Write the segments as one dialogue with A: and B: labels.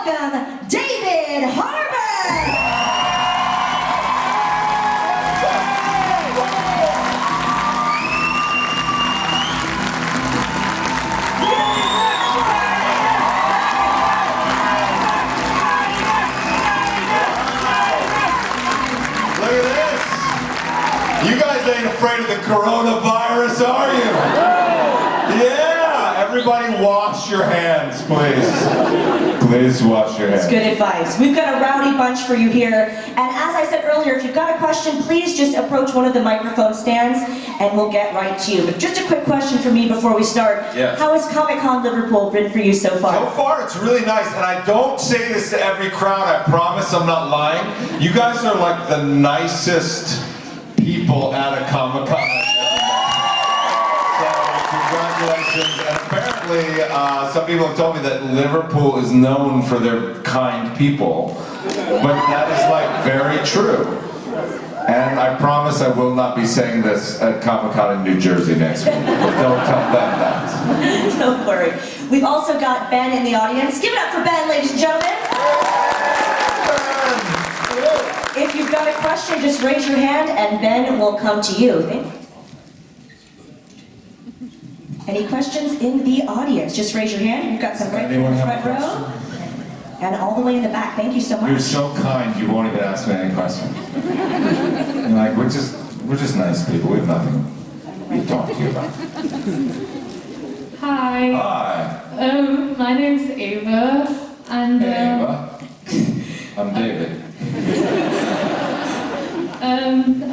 A: welcome David Harbour!
B: You guys ain't afraid of the coronavirus, are you? Yeah! Everybody wash your hands, please. Please wash your hands.
A: That's good advice. We've got a rowdy bunch for you here. And as I said earlier, if you've got a question, please just approach one of the microphone stands and we'll get right to you. But just a quick question for me before we start.
B: Yes.
A: How has Comic Con Liverpool been for you so far?
B: So far, it's really nice. And I don't say this to every crowd. I promise I'm not lying. You guys are like the nicest people at a Comic Con. So congratulations. And apparently, some people have told me that Liverpool is known for their kind people. But that is like very true. And I promise I will not be saying this at Comic Con in New Jersey next week. But don't tell them that.
A: Don't worry. We've also got Ben in the audience. Give it up for Ben, ladies and gentlemen. If you've got a question, just raise your hand and Ben will come to you. Any questions in the audience? Just raise your hand. We've got some right in the front row. And all the way in the back. Thank you so much.
B: You're so kind, you won't even ask me any questions. You're like, we're just nice people. We have nothing to talk to you about.
C: Hi.
B: Hi.
C: My name's Ava, and
B: Hey, Ava. I'm David.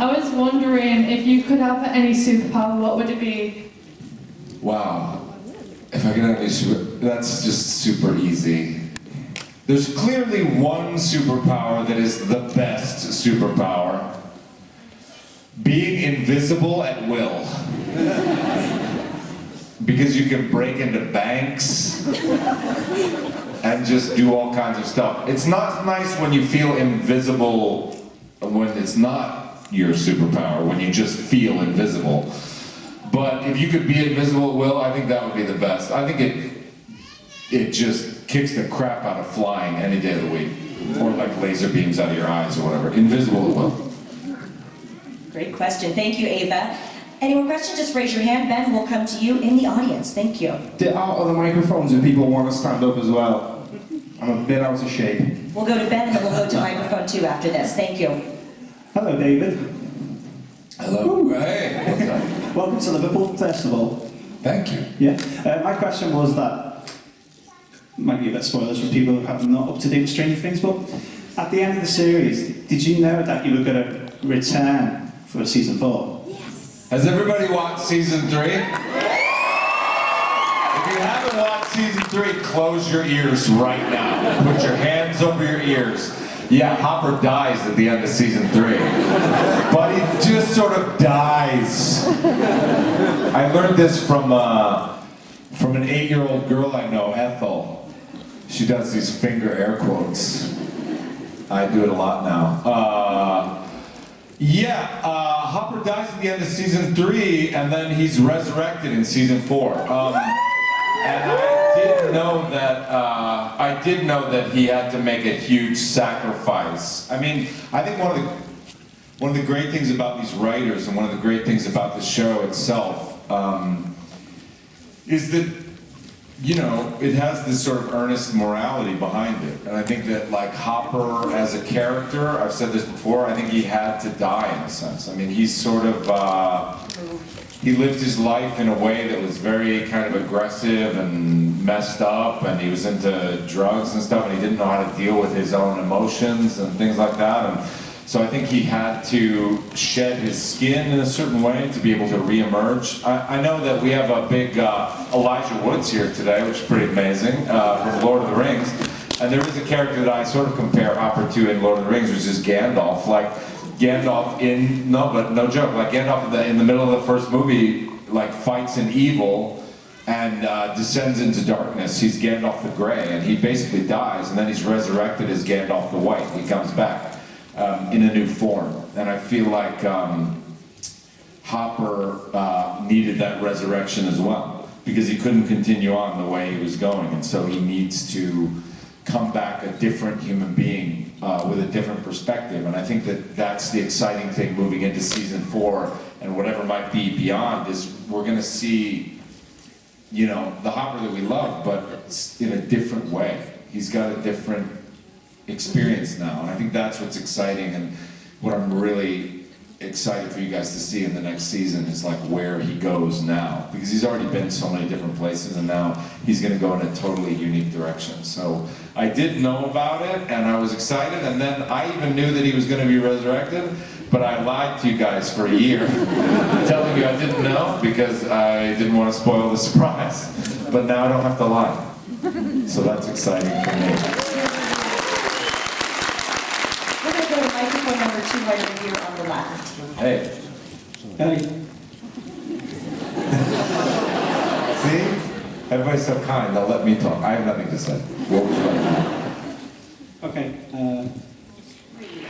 C: I was wondering if you could have any superpower, what would it be?
B: Wow. If I could have any that's just super easy. There's clearly one superpower that is the best superpower. Being invisible at will. Because you can break into banks and just do all kinds of stuff. It's not nice when you feel invisible when it's not your superpower, when you just feel invisible. But if you could be invisible at will, I think that would be the best. I think it just kicks the crap out of flying any day of the week. Or like laser beams out of your eyes or whatever. Invisible at will.
A: Great question. Thank you, Ava. Any more questions? Just raise your hand. Ben will come to you in the audience. Thank you.
D: There are other microphones if people want to stand up as well. I'm a bit out of shape.
A: We'll go to Ben and then we'll go to microphone 2 after this. Thank you.
D: Hello, David.
B: Hello. Hey. What's up?
D: Welcome to Liverpool Festival.
B: Thank you.
D: Yeah. My question was that, might be a bit spoilers for people who have not up to date with Stranger Things, but at the end of the series, did you know that you were going to return for season 4?
B: Has everybody watched season 3? If you haven't watched season 3, close your ears right now. Put your hands over your ears. Yeah, Hopper dies at the end of season 3. But he just sort of dies. I learned this from an 8-year-old girl I know, Ethel. She does these finger air quotes. I do it a lot now. Hopper dies at the end of season 3, and then he's resurrected in season 4. And I did know that he had to make a huge sacrifice. I mean, I think one of the great things about these writers and one of the great things about the show itself is that, you know, it has this sort of earnest morality behind it. And I think that, like, Hopper as a character, I've said this before, I think he had to die in a sense. I mean, he's sort of, he lived his life in a way that was very kind of aggressive and messed up, and he was into drugs and stuff, and he didn't know how to deal with his own emotions and things like that. And so I think he had to shed his skin in a certain way to be able to reemerge. I know that we have a big Elijah Woods here today, which is pretty amazing, from Lord of the Rings. And there is a character that I sort of compare Hopper to in Lord of the Rings, which is Gandalf. Like, Gandalf no joke, like Gandalf in the middle of the first movie, like, fights an evil and descends into darkness. He's Gandalf the Grey, and he basically dies, and then he's resurrected as Gandalf the White. He comes back in a new form. And I feel like Hopper needed that resurrection as well, because he couldn't continue on the way he was going, and so he needs to come back a different human being with a different perspective. And I think that that's the exciting thing moving into season 4 and whatever might be beyond is we're going to see, you know, the Hopper that we love, but in a different way. He's got a different experience now, and I think that's what's exciting and what I'm really excited for you guys to see in the next season is like where he goes now, because he's already been so many different places and now he's going to go in a totally unique direction. So I did know about it and I was excited, and then I even knew that he was going to be resurrected, but I lied to you guys for a year telling you I didn't know because I didn't want to spoil the surprise, but now I don't have to lie, so that's exciting for me.
A: We're going to go to microphone number 2 right over here on the left.
B: Hey.
D: Hey.
B: See? Everybody's so kind, they'll let me talk. I have nothing to say. What would you like to
D: Okay.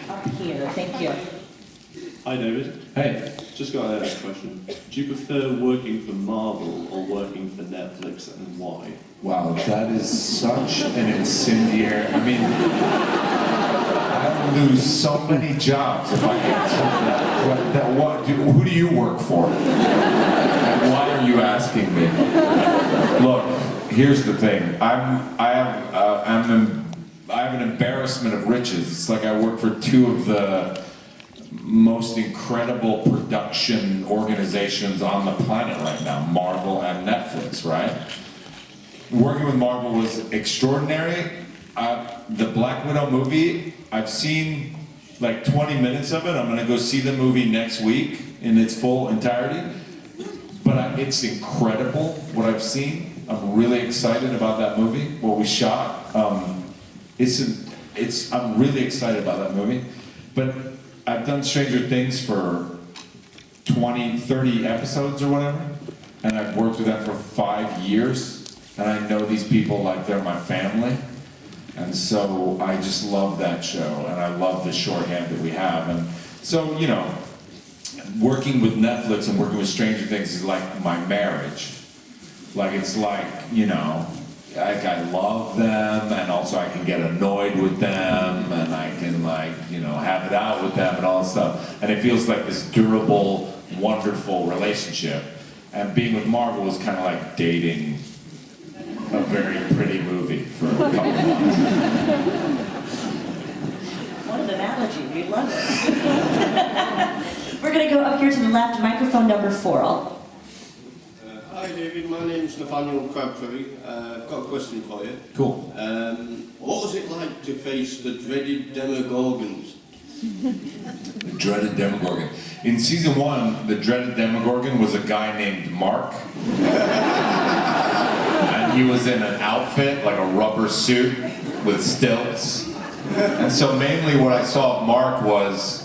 A: Up here, thank you.
E: Hi David.
B: Hey.
E: Just got a question. Do you prefer working for Marvel or working for Netflix, and why?
B: Wow, that is such an incendiary. I mean, I would lose so many jobs if I answered that. Who do you work for? And why are you asking me? Look, here's the thing. I have an embarrassment of riches. It's like I work for 2 of the most incredible production organizations on the planet right now, Marvel and Netflix, right? Working with Marvel was extraordinary. The Black Widow movie, I've seen like 20 minutes of it. I'm gonna go see the movie next week in its full entirety. But it's incredible what I've seen. I'm really excited about that movie, what we shot. I'm really excited about that movie. But I've done Stranger Things for 20, 30 episodes or whatever, and I've worked with them for 5 years. And I know these people like they're my family. And so I just love that show, and I love the shorthand that we have. And so, you know, working with Netflix and working with Stranger Things is like my marriage. Like, it's like, you know, I love them, and also I can get annoyed with them, and I can, like, you know, have it out with them and all that stuff. And it feels like this durable, wonderful relationship. And being with Marvel was kind of like dating a very pretty movie for a couple of months.
A: What an analogy, we love it. We're going to go up here to the left, microphone number 4.
F: Hi David, my name's Nathaniel Crabtree. I've got a question for you.
B: Cool.
F: What was it like to face the dreaded Demogorgons?
B: The dreaded Demogorgon. In season 1, the dreaded Demogorgon was a guy named Mark. And he was in an outfit, like a rubber suit with stilts. And so mainly what I saw of Mark was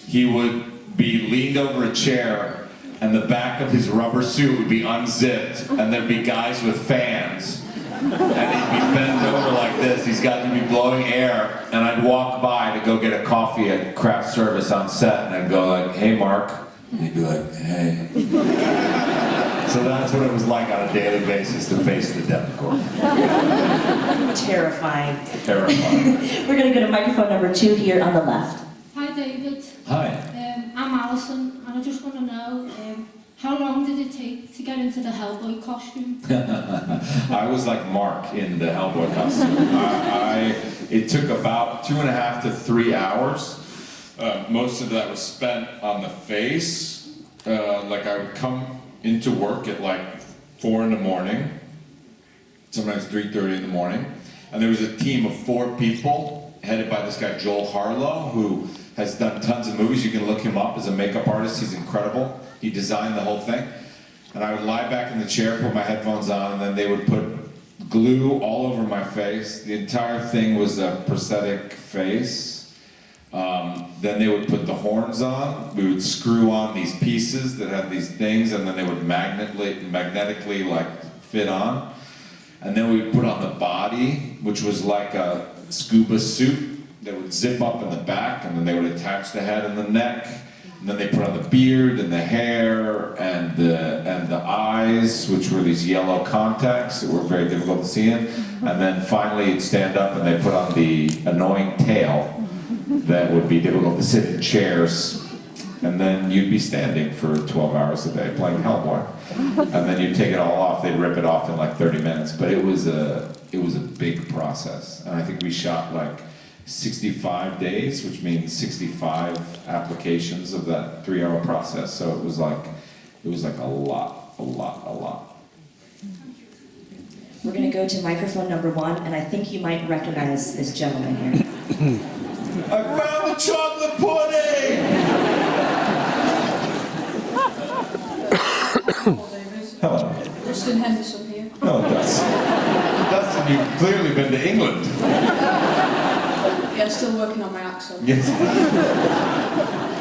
B: he would be leaned over a chair and the back of his rubber suit would be unzipped and there'd be guys with fans. And he'd be bent over like this, these guys would be blowing air, and I'd walk by to go get a coffee at craft service on set, and I'd go like, hey Mark, and he'd be like, hey. So that's what it was like on a daily basis to face the Demogorgon.
A: Terrifying.
B: Terrifying.
A: We're going to go to microphone number 2 here on the left.
G: Hi David,
B: Hi.
G: I'm Alison, and I just want to know, how long did it take to get into the Hellboy costume?
B: I was like Mark in the Hellboy costume. It took about 2.5 to 3 hours. Most of that was spent on the face. Like I would come into work at like 4 in the morning, sometimes 3:30 in the morning, and there was a team of 4 people headed by this guy Joel Harlow, who has done tons of movies. You can look him up as a makeup artist. He's incredible. He designed the whole thing. And I would lie back in the chair, put my headphones on, and then they would put glue all over my face. The entire thing was a prosthetic face. Then they would put the horns on. We would screw on these pieces that had these things, and then they would magnetically like fit on. And then we would put on the body, which was like a scuba suit that would zip up in the back, and then they would attach the head and the neck. And then they put on the beard and the hair and the eyes, which were these yellow contacts that were very difficult to see in. And then finally you'd stand up and they put on the annoying tail that would be difficult to sit in chairs. And then you'd be standing for 12 hours a day playing Hellboy. And then you'd take it all off, they'd rip it off in like 30 minutes. But it was a big process. And I think we shot like 65 days, which means 65 applications of that 3-hour process. So it was like a lot.
A: We're going to go to microphone number 1, and I think you might recognize this gentleman here.
B: I found the chocolate pudding! Hello.
H: Dustin Henderson here.
B: Oh, Dustin, you've clearly been to England.
H: Yeah, still working on my accent.
B: Yes.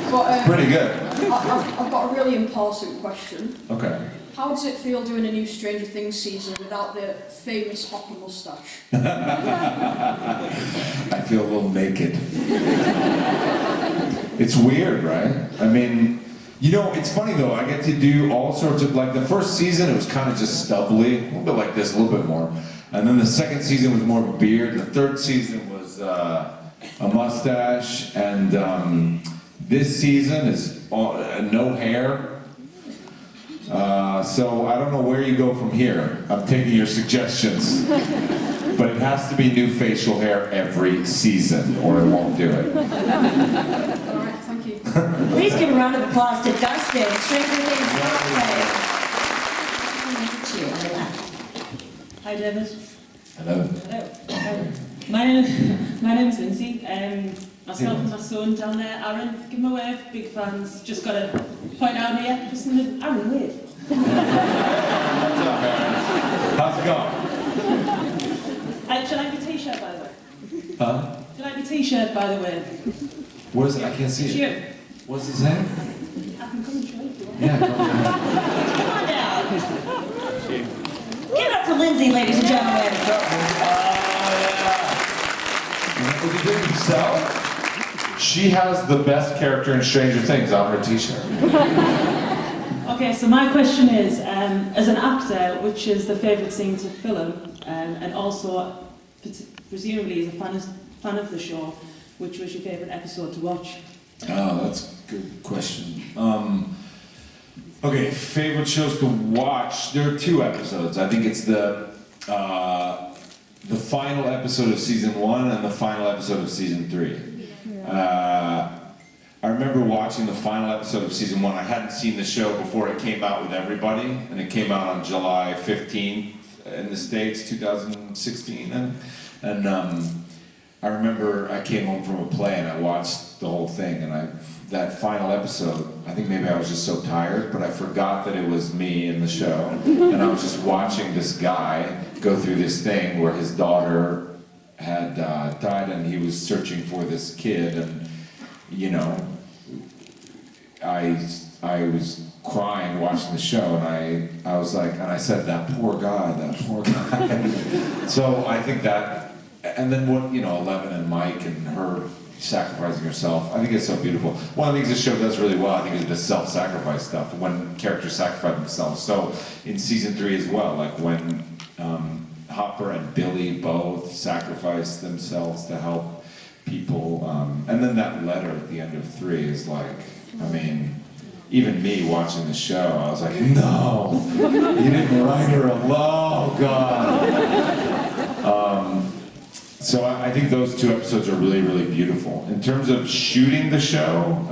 H: But,
B: Pretty good.
H: I've got a really important question.
B: Okay.
H: How does it feel doing a new Stranger Things season without the famous Hopper mustache?
B: I feel a little naked. It's weird, right? I mean, you know, it's funny though, I get to do all sorts of, like the first season it was kind of just stubbly, a little bit like this, a little bit more. And then the second season was more of a beard, and the third season was a mustache, and this season is no hair. So I don't know where you go from here. I'm taking your suggestions. But it has to be new facial hair every season, or I won't do it.
H: Alright, thank you.
A: Please give a round of applause to Dustin, Stranger Things Spotlight. On the left.
I: Hi David.
B: Hello.
I: Hello. My name is Lindsay. Myself and my son down there, Aaron, give him a wave, big fans. Just got to point out here, just in the Aaron wave.
B: What's up, Aaron? How's it going?
I: Should I have your t-shirt by the way?
B: Huh?
I: Should I have your t-shirt by the way?
B: What is it? I can't see
I: It's
B: it.
I: you.
B: What's his name?
I: I can come and show you if you want.
B: Yeah, go ahead.
A: Come on down. Give it up for Lindsay, ladies and gentlemen.
B: What did you do himself? She has the best character in Stranger Things on her t-shirt.
I: Okay, so my question is, as an actor, which is the favourite scene to film, and also presumably as a fan of the show, which was your favourite episode to watch?
B: Oh, that's a good question. Okay, favorite shows to watch. There are 2 episodes. I think it's the final episode of season 1 and the final episode of season 3. I remember watching the final episode of season 1. I hadn't seen the show before it came out with everybody, and it came out on July 15th in the States, 2016. And I remember I came home from a play and I watched the whole thing, and that final episode, I think maybe I was just so tired, but I forgot that it was me in the show, and I was just watching this guy go through this thing where his daughter had died, and he was searching for this kid, and you know, I was crying watching the show, and I was like, and I said, that poor guy. So I think that, and then what, you know, Eleven and Mike and her sacrificing herself, I think it's so beautiful. One of the things this show does really well, I think, is the self-sacrifice stuff, when characters sacrifice themselves. So in season 3 as well, like when Hopper and Billy both sacrifice themselves to help people, and then that letter at the end of 3 is like, I mean, even me watching the show, I was like, no, you didn't write her alone, oh God. So I think those 2 episodes are really, really beautiful. In terms of shooting the show,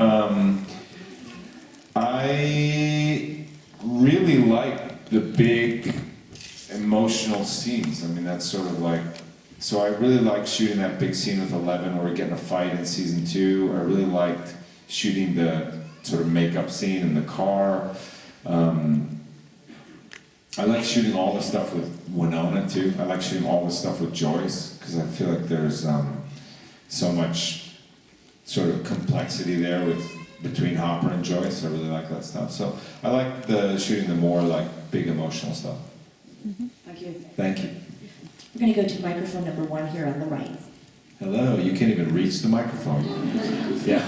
B: I really like the big emotional scenes. I mean, that's sort of like, so I really liked shooting that big scene with Eleven where we get in a fight in season 2. I really liked shooting the sort of makeup scene in the car. I like shooting all the stuff with Winona too. I like shooting all the stuff with Joyce, because I feel like there's so much sort of complexity there between Hopper and Joyce. I really like that stuff. So I like shooting the more like big emotional stuff.
I: Thank you.
B: Thank you.
A: We're going to go to microphone number 1 here on the right.
B: Hello, you can't even reach the microphone. Yeah,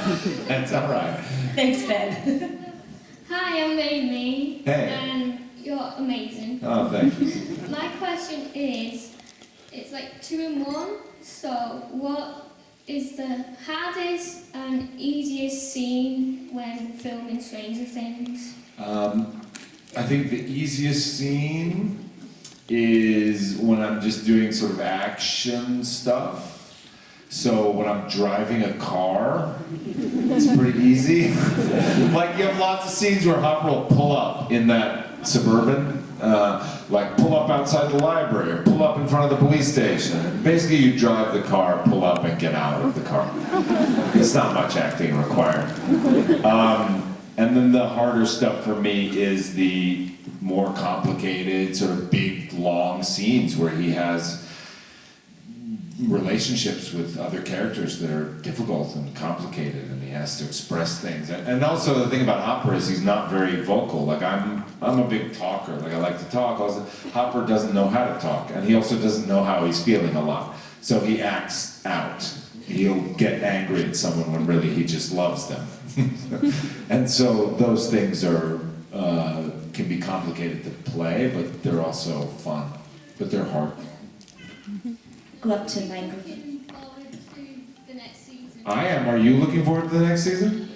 B: that's all right.
A: Thanks, Ben.
J: Hi, I'm Amy.
B: Hey.
J: And you're amazing.
B: Oh, thank you.
J: My question is, it's like 2 in 1. So, what is the hardest and easiest scene when filming Stranger Things?
B: I think the easiest scene is when I'm just doing sort of action stuff. So when I'm driving a car, it's pretty easy. Like you have lots of scenes where Hopper will pull up in that Suburban, like pull up outside the library or pull up in front of the police station. Basically you drive the car, pull up and get out of the car. It's not much acting required. And then the harder stuff for me is the more complicated, sort of big, long scenes where he has relationships with other characters that are difficult and complicated, and he has to express things. And also the thing about Hopper is he's not very vocal. Like I'm a big talker. Like I like to talk. Also, Hopper doesn't know how to talk, and he also doesn't know how he's feeling a lot. So he acts out. He'll get angry at someone when really he just loves them. And so those things are can be complicated to play, but they're also fun. But they're hard.
A: Go up to the microphone.
J: Looking forward to the next season.
B: I am. Are you looking forward to the next season?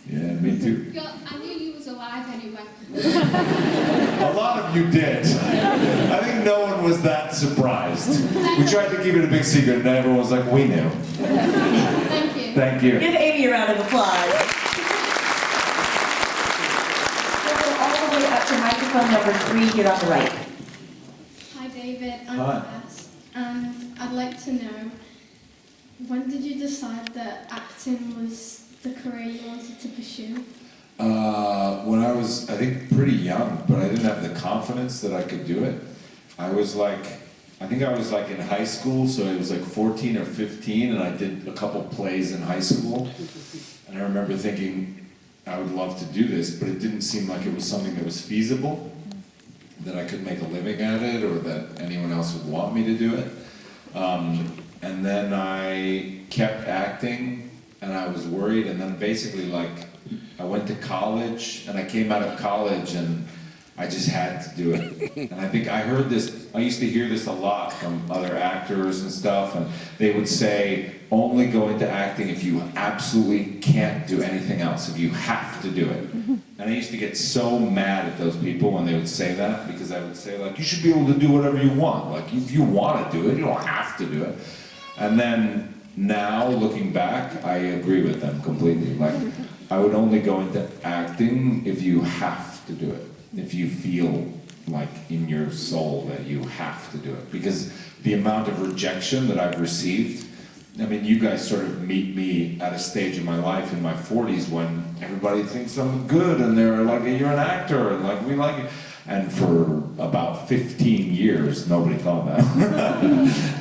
B: Yeah, me too.
J: I knew you was alive anyway.
B: A lot of you did. I think no one was that surprised. We tried to keep it a big secret, and everyone was like, we knew.
J: Thank you.
B: Thank you.
A: Give Amy a round of applause. We'll go all the way up to microphone number 3 here on the right.
J: Hi, David. I'm
B: Hi.
J: Bess. And I'd like to know, when did you decide that acting was the career you wanted to pursue?
B: When I was, I think, pretty young, but I didn't have the confidence that I could do it. I think I was like in high school, so I was like 14 or 15, and I did a couple plays in high school. And I remember thinking, I would love to do this, but it didn't seem like it was something that was feasible, that I could make a living at it, or that anyone else would want me to do it. And then I kept acting, and I was worried, and then basically like, I went to college, and I came out of college, and I just had to do it. And I think I heard this, I used to hear this a lot from other actors and stuff, and they would say, only go into acting if you absolutely can't do anything else, if you have to do it. And I used to get so mad at those people when they would say that, because I would say like, you should be able to do whatever you want. Like if you want to do it, you don't have to do it. And then now, looking back, I agree with them completely. Like, I would only go into acting if you have to do it. If you feel like in your soul that you have to do it. Because the amount of rejection that I've received, I mean, you guys sort of meet me at a stage in my life in my 40s when everybody thinks I'm good and they're like, you're an actor and like, we like you. And for about 15 years, nobody thought that.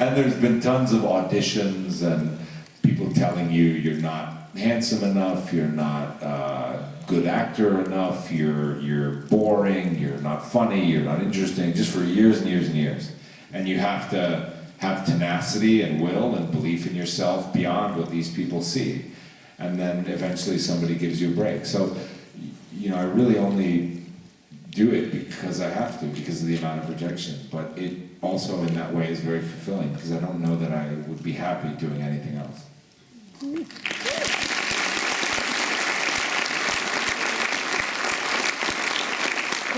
B: And there's been tons of auditions and people telling you you're not handsome enough, you're not a good actor enough, you're boring, you're not funny, you're not interesting, just for years and years and years. And you have to have tenacity and will and belief in yourself beyond what these people see. And then eventually somebody gives you a break. So, you know, I really only do it because I have to, because of the amount of rejection. But it also in that way is very fulfilling, because I don't know that I would be happy doing anything else.
A: We're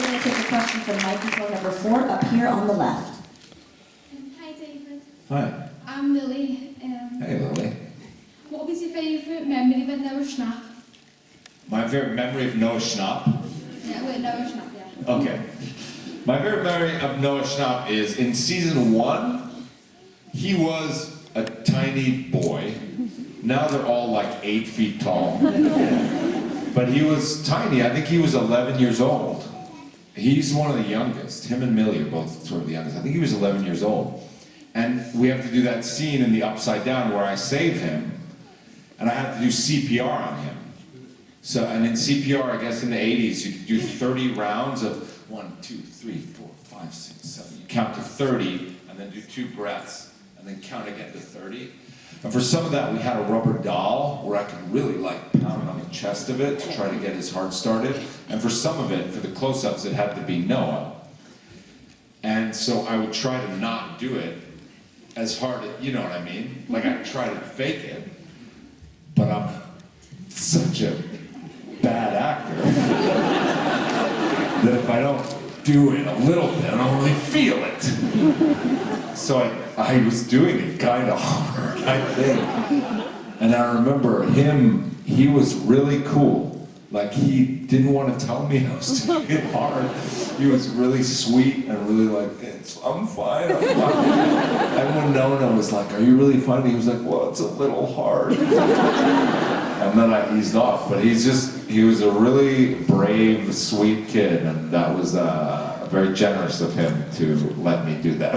A: going to take a question from microphone number 4 up here on the left.
J: Hi, David.
B: Hi.
J: I'm Lily.
B: Hey, Lily.
J: What was your favourite memory with Noah Schnapp?
B: My favorite memory of Noah Schnapp?
J: Yeah, with Noah Schnapp, yeah.
B: Okay. My favorite memory of Noah Schnapp is in season 1, he was a tiny boy. Now they're all like 8 feet tall. But he was tiny. I think he was 11 years old. He's one of the youngest. Him and Millie are both sort of the youngest. I think he was 11 years old. And we have to do that scene in the Upside Down where I save him, and I have to do CPR on him. So, and in CPR, I guess in the 80s, you could do 30 rounds of 1, 2, 3, 4, 5, 6, 7. You count to 30, and then do 2 breaths, and then count again to 30. And for some of that, we had a rubber doll where I could really like pound on the chest of it to try to get his heart started. And for some of it, for the close-ups, it had to be Noah. And so I would try to not do it as hard, you know what I mean? Like I'd try to fake it, but I'm such a bad actor that if I don't do it a little bit, I only feel it. So I was doing it kind of hard, I think. And I remember him, he was really cool. Like he didn't want to tell me I was doing it hard. He was really sweet and really like, I'm fine, I'm fine. And when Nona was like, are you really funny? He was like, well, it's a little hard. And then I eased off, but he was a really brave, sweet kid, and that was very generous of him to let me do that.